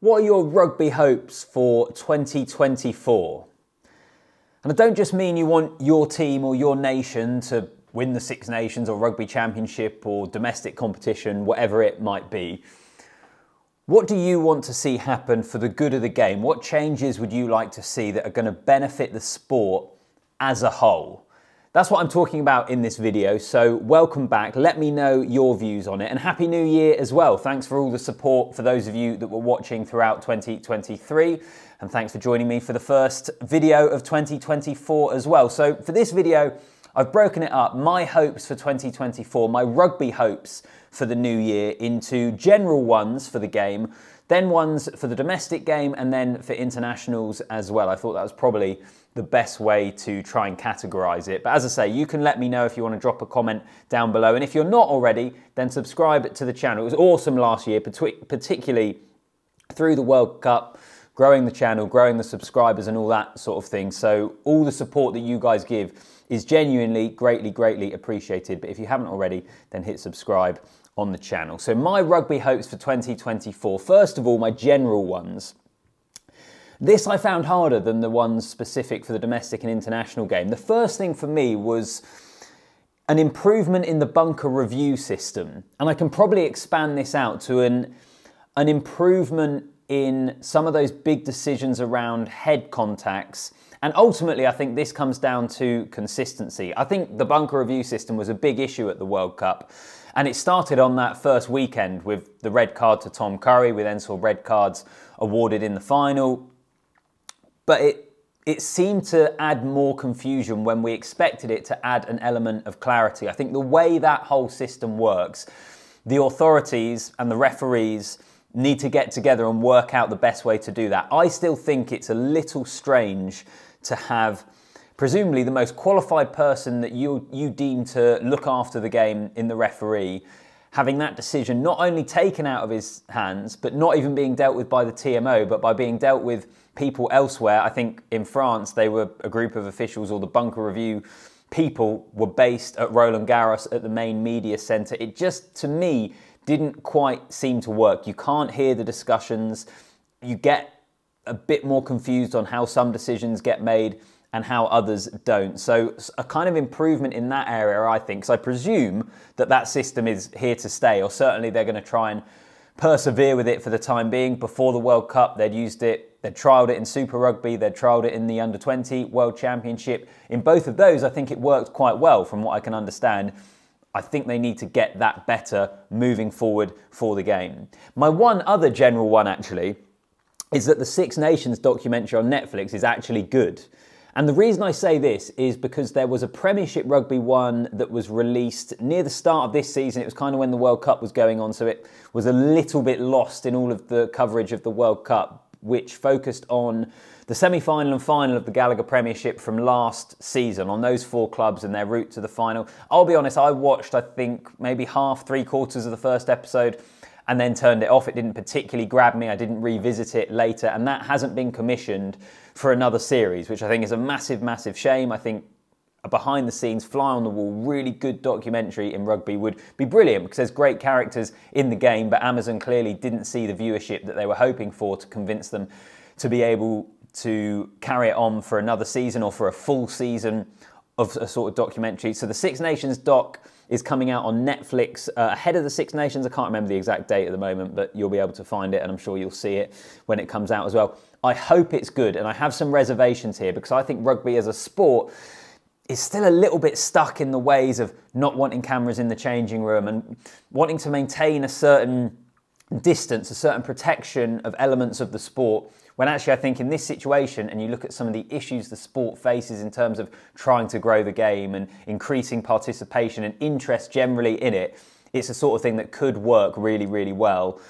What are your rugby hopes for 2024? And I don't just mean you want your team or your nation to win the Six Nations or Rugby Championship or domestic competition, whatever it might be. What do you want to see happen for the good of the game? What changes would you like to see that are going to benefit the sport as a whole? That's what I'm talking about in this video, so welcome back. Let me know your views on it, and Happy New Year as well. Thanks for all the support for those of you that were watching throughout 2023, and thanks for joining me for the first video of 2024 as well. So for this video, I've broken it up, my hopes for 2024, my rugby hopes for the new year, into general ones for the game, then ones for the domestic game, and then for internationals as well. I thought that was probably the best way to try and categorize it. But as I say, you can let me know if you want to drop a comment down below. And if you're not already, then subscribe to the channel. It was awesome last year, particularly through the World Cup, growing the channel, growing the subscribers and all that sort of thing. So all the support that you guys give is genuinely greatly appreciated. But if you haven't already, then hit subscribe on the channel. So my rugby hopes for 2024, first of all, my general ones. This I found harder than the ones specific for the domestic and international game. The first thing for me was an improvement in the bunker review system. And I can probably expand this out to an improvement in some of those big decisions around head contacts. And ultimately, I think this comes down to consistency. I think the bunker review system was a big issue at the World Cup. And it started on that first weekend with the red card to Tom Curry. We then saw red cards awarded in the final. But it seemed to add more confusion when we expected it to add an element of clarity. I think the way that whole system works, the authorities and the referees need to get together and work out the best way to do that. I still think it's a little strange to have presumably the most qualified person that you deem to look after the game in the referee, having that decision not only taken out of his hands, but not even being dealt with by the TMO, but by being dealt with people elsewhere. I think in France, they were a group of officials, or the bunker review people were based at Roland Garros at the main media centre. It just, to me, didn't quite seem to work. You can't hear the discussions. You get a bit more confused on how some decisions get made and how others don't. So a kind of improvement in that area, I think, because I presume that that system is here to stay, or certainly they're going to try and persevere with it for the time being. Before the World Cup, they'd used it, they'd trialled it in Super Rugby, they'd trialled it in the Under-20 World Championship. In both of those, I think it worked quite well from what I can understand. I think they need to get that better moving forward for the game. My one other general one, actually, is that the Six Nations documentary on Netflix is actually good. And the reason I say this is because there was a Premiership Rugby one that was released near the start of this season. It was kind of when the World Cup was going on, so it was a little bit lost in all of the coverage of the World Cup, which focused on the semi-final and final of the Gallagher Premiership from last season, on those four clubs and their route to the final. I'll be honest, I watched, I think, maybe half, three-quarters of the first episode and then turned it off. It didn't particularly grab me. I didn't revisit it later, and that hasn't been commissioned for another series, which I think is a massive shame. I think a behind-the-scenes, fly-on-the-wall, really good documentary in rugby would be brilliant, because there's great characters in the game, but Amazon clearly didn't see the viewership that they were hoping for to convince them to be able to carry it on for another season or for a full season of a sort of documentary. So the Six Nations doc is coming out on Netflix ahead of the Six Nations. I can't remember the exact date at the moment, but you'll be able to find it, and I'm sure you'll see it when it comes out as well. I hope it's good, and I have some reservations here, because I think rugby as a sport is still a little bit stuck in the ways of not wanting cameras in the changing room and wanting to maintain a certain distance, a certain protection of elements of the sport, when actually I think in this situation, and you look at some of the issues the sport faces in terms of trying to grow the game and increasing participation and interest generally in it, it's a sort of thing that could work really well.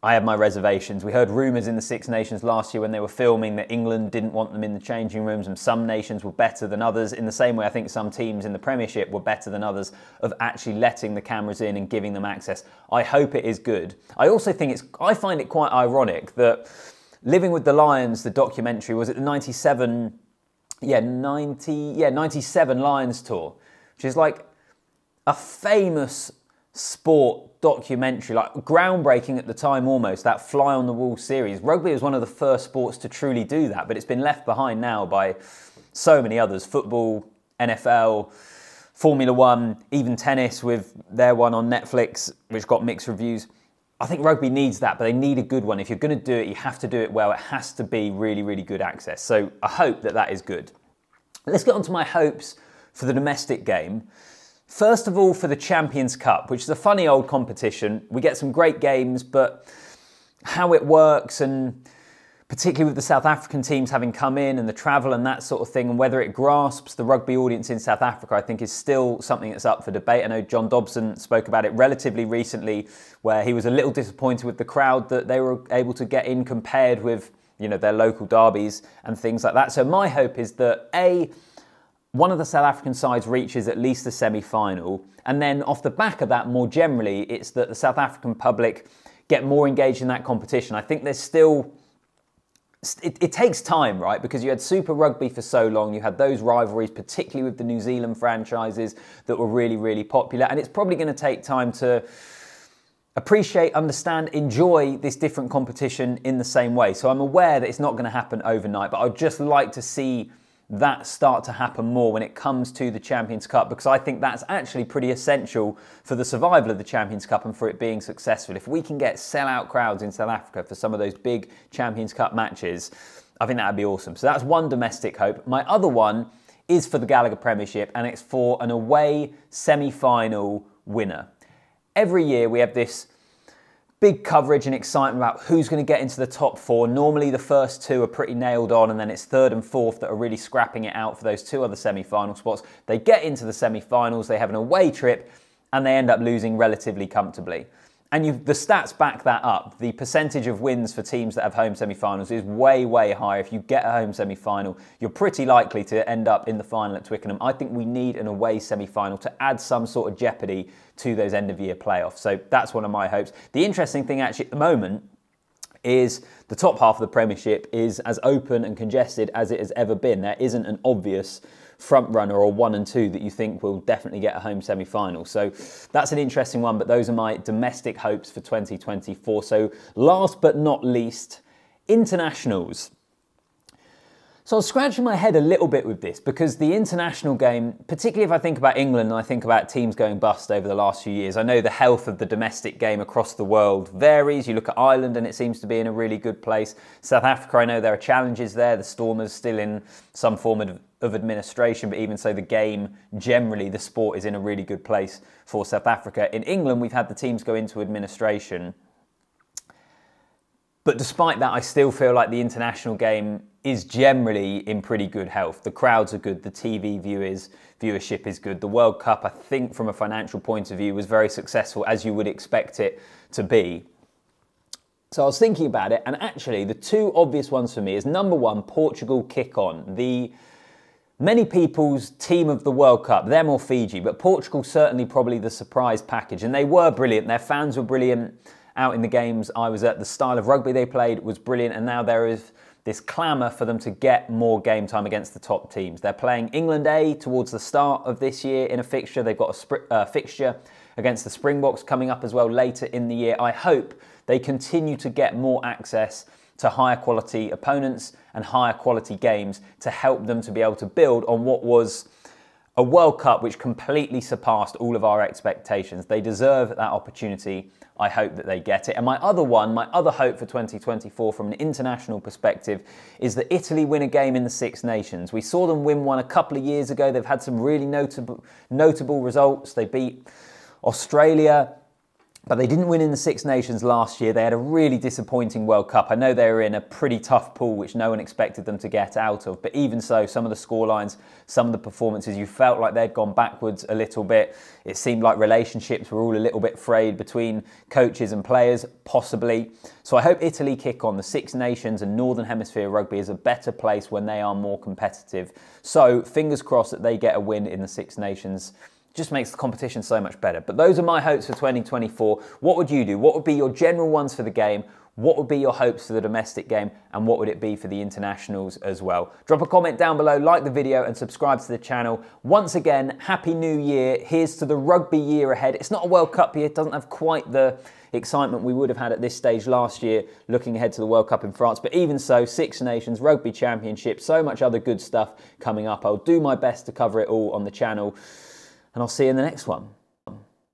I have my reservations. We heard rumours in the Six Nations last year when they were filming that England didn't want them in the changing rooms, and some nations were better than others. In the same way, I think some teams in the Premiership were better than others of actually letting the cameras in and giving them access. I hope it is good. I also think I find it quite ironic that Living with the Lions, the documentary, was it the 97 Lions tour, which is like a famous sport documentary, like groundbreaking at the time almost, that fly on the wall series. Rugby was one of the first sports to truly do that, but it's been left behind now by so many others. Football, NFL, Formula One, even tennis with their one on Netflix, which got mixed reviews. I think rugby needs that, but they need a good one. If you're going to do it, you have to do it well. It has to be really, really good access. So I hope that that is good. Let's get on to my hopes for the domestic game. First of all, for the Champions Cup, which is a funny old competition. We get some great games, but how it works, and particularly with the South African teams having come in and the travel and that sort of thing, and whether it grasps the rugby audience in South Africa, I think is still something that's up for debate. I know John Dobson spoke about it relatively recently, where he was a little disappointed with the crowd that they were able to get in compared with, you know, their local derbies and things like that. So my hope is that one of the South African sides reaches at least the semi-final, and then off the back of that, more generally, it's that the South African public get more engaged in that competition. I think there's still... It takes time, right? Because you had Super Rugby for so long, you had those rivalries, particularly with the New Zealand franchises that were really, really popular. And it's probably going to take time to appreciate, understand, enjoy this different competition in the same way. So I'm aware that it's not going to happen overnight, but I'd just like to see that start to happen more when it comes to the Champions Cup, because I think that's actually pretty essential for the survival of the Champions Cup and for it being successful. If we can get sellout crowds in South Africa for some of those big Champions Cup matches, I think that would be awesome. So that's one domestic hope. My other one is for the Gallagher Premiership, and it's for an away semi-final winner. Every year we have this big coverage and excitement about who's going to get into the top four. Normally the first two are pretty nailed on, and then it's third and fourth that are really scrapping it out for those two other semi-final spots. They get into the semi-finals, they have an away trip, and they end up losing relatively comfortably. And the stats back that up. The percentage of wins for teams that have home semi-finals is way, way higher. If you get a home semi-final, you're pretty likely to end up in the final at Twickenham. I think we need an away semi-final to add some sort of jeopardy to those end-of-year playoffs. So that's one of my hopes. The interesting thing actually at the moment is the top half of the Premiership is as open and congested as it has ever been. There isn't an obvious front runner or 1 and 2 that you think will definitely get a home semi-final. So that's an interesting one, but those are my domestic hopes for 2024. So last but not least, internationals. So I was scratching my head a little bit with this, because the international game, particularly if I think about England and I think about teams going bust over the last few years, I know the health of the domestic game across the world varies. You look at Ireland and it seems to be in a really good place. South Africa, I know there are challenges there. The Stormers still in some form of administration, but even so, the game, generally, the sport is in a really good place for South Africa. In England, we've had the teams go into administration. But despite that, I still feel like the international game is generally in pretty good health. The crowds are good, the TV viewership is good. The World Cup, I think from a financial point of view, was very successful, as you would expect it to be. So I was thinking about it, and actually the two obvious ones for me is, number one, Portugal kick on. The many people's team of the World Cup, them or Fiji, but Portugal certainly probably the surprise package. And they were brilliant, their fans were brilliant out in the games I was at. The style of rugby they played was brilliant, and now there is this clamour for them to get more game time against the top teams. They're playing England A towards the start of this year in a fixture. They've got a fixture against the Springboks coming up as well later in the year. I hope they continue to get more access to higher quality opponents and higher quality games to help them to be able to build on what was a World Cup which completely surpassed all of our expectations. They deserve that opportunity. I hope that they get it. And my other hope for 2024 from an international perspective is that Italy win a game in the Six Nations. We saw them win one a couple of years ago. They've had some really notable results. They beat Australia, but they didn't win in the Six Nations last year. They had a really disappointing World Cup. I know they were in a pretty tough pool, which no one expected them to get out of. But even so, some of the scorelines, some of the performances, you felt like they'd gone backwards a little bit. It seemed like relationships were all a little bit frayed between coaches and players, possibly. So I hope Italy kick on. The Six Nations and Northern Hemisphere rugby is a better place when they are more competitive. So fingers crossed that they get a win in the Six Nations. Just makes the competition so much better. But those are my hopes for 2024. What would you do? What would be your general ones for the game? What would be your hopes for the domestic game, and what would it be for the internationals as well? Drop a comment down below, like the video and subscribe to the channel. Once again, Happy New Year. Here's to the rugby year ahead. It's not a World Cup year, it doesn't have quite the excitement we would have had at this stage last year, looking ahead to the World Cup in France. But even so, Six Nations, Rugby Championship, so much other good stuff coming up. I'll do my best to cover it all on the channel, and I'll see you in the next one.